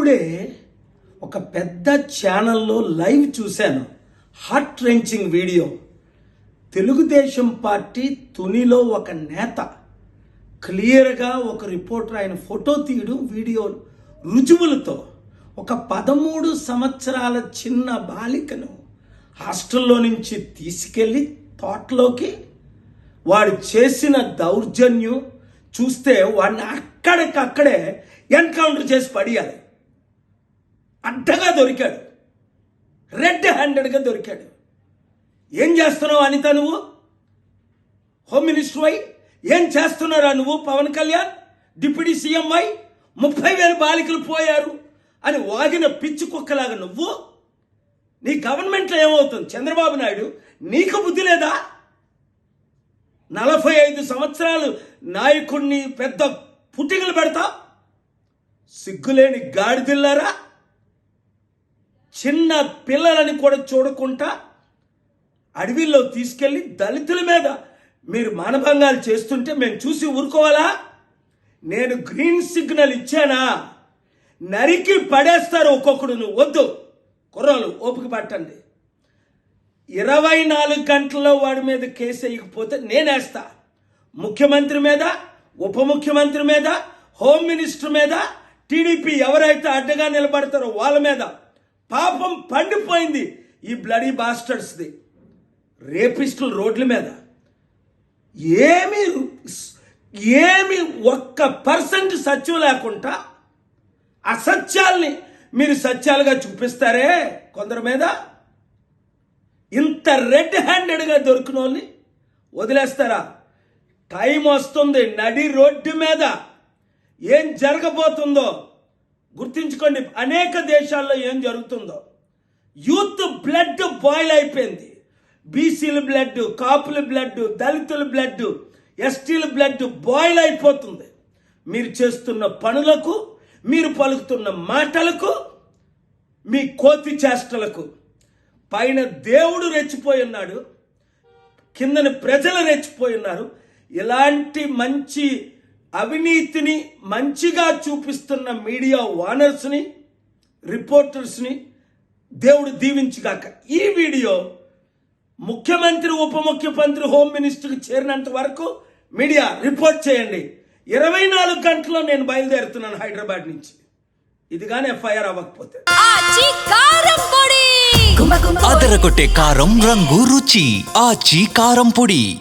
ఇప్పుడే ఒక పెద్ద ఛానల్లో లైవ్ చూశాను. Heart wrenching video. Telugu Desam party తునిలో ఒక నేత క్లియర్గా ఒక రిపోర్టర్ ఆయన ఫోటో తీయడం, వీడియో రుజువులతో ఒక 13 సంవత్సరాల చిన్న బాలికను హాస్టల్లో నుంచి తీసుకెళ్ళి తోటలోకి వాడు చేసిన దౌర్జన్యం చూస్తే వాడిని అక్కడికక్కడే ఎన్కౌంటర్ చేసి పడేయాలి. అడ్డగా దొరికాడు, రెడ్ హ్యాండెడ్గా దొరికాడు. ఏం చేస్తున్నావు అనిత? నువ్వు హోమ్ మినిస్టర్ అయి ఏం చేస్తున్నారా నువ్వు? పవన్ కళ్యాణ్ డిప్యూటీ సీఎం అయి 30,000 బాలికలు పోయారు అని వాగిన పిచ్చి కుక్కలాగా నువ్వు, నీ గవర్నమెంట్లో ఏమవుతుంది? చంద్రబాబు నాయుడు నీకు బుద్ధి లేదా? 45 సంవత్సరాలు నాయకుడిని పెద్ద పుట్టికలు పెడతా, సిగ్గులేని గాడిదిల్లారా. చిన్న పిల్లలని కూడా చూడకుండా అడవిలో తీసుకెళ్లి దళితుల మీద మీరు మానభంగాలు చేస్తుంటే మేము చూసి ఊరుకోవాలా? నేను గ్రీన్ సిగ్నల్ ఇచ్చానా? నరికి పడేస్తారు ఒక్కొక్కడు. నువ్వు వద్దు, కుర్రాలు ఓపిక పట్టండి. 24 గంటల్లో వాడి మీద కేసు వేయకపోతే నేనేస్తా. ముఖ్యమంత్రి మీద, ఉప ముఖ్యమంత్రి మీద, హోమ్ మినిస్టర్ మీద, టీడీపీ ఎవరైతే అడ్డగా నిలబడతారో వాళ్ళ మీద. పాపం పండిపోయింది ఈ బ్లడీ బాస్టర్స్ది. రేపిస్టులు రోడ్ల మీద ఏమి 1% సత్యం లేకుండా అసత్యాల్ని మీరు సత్యాలుగా చూపిస్తారే కొందరి మీద. ఇంత రెడ్ హ్యాండెడ్గా దొరికిన వాళ్ళని వదిలేస్తారా? టైం వస్తుంది. నడి రోడ్డు మీద ఏం జరగబోతుందో గుర్తించుకోండి. అనేక దేశాల్లో ఏం జరుగుతుందో. యూత్ బ్లడ్ బాయిల్ అయిపోయింది. బీసీల బ్లడ్, కాపుల బ్లడ్, దళితుల బ్లడ్, ఎస్టీల బ్లడ్ బాయిల్ అయిపోతుంది. మీరు చేస్తున్న పనులకు, మీరు పలుకుతున్న మాటలకు, మీ కోతి చేష్టలకు. పైన దేవుడు రెచ్చిపోయి ఉన్నాడు, కిందన ప్రజలు రెచ్చిపోయి ఉన్నారు. ఇలాంటి మంచి అవినీతిని మంచిగా చూపిస్తున్న మీడియా ఓనర్స్ని, రిపోర్టర్స్ని దేవుడు దీవించుగాక. ఈ వీడియో ముఖ్యమంత్రి, ఉప ముఖ్యమంత్రి, హోమ్ మినిస్టర్కి చేరినంత వరకు మీడియా రిపోర్ట్ చేయండి. 24 గంటల్లో నేను బయలుదేరుతున్నాను హైదరాబాద్ నుంచి. ఇది కానీ ఎఫ్ఐఆర్ అవ్వకపోతే. అదరగొట్టే కారం రంగు రుచి ఆచి కారం పొడి.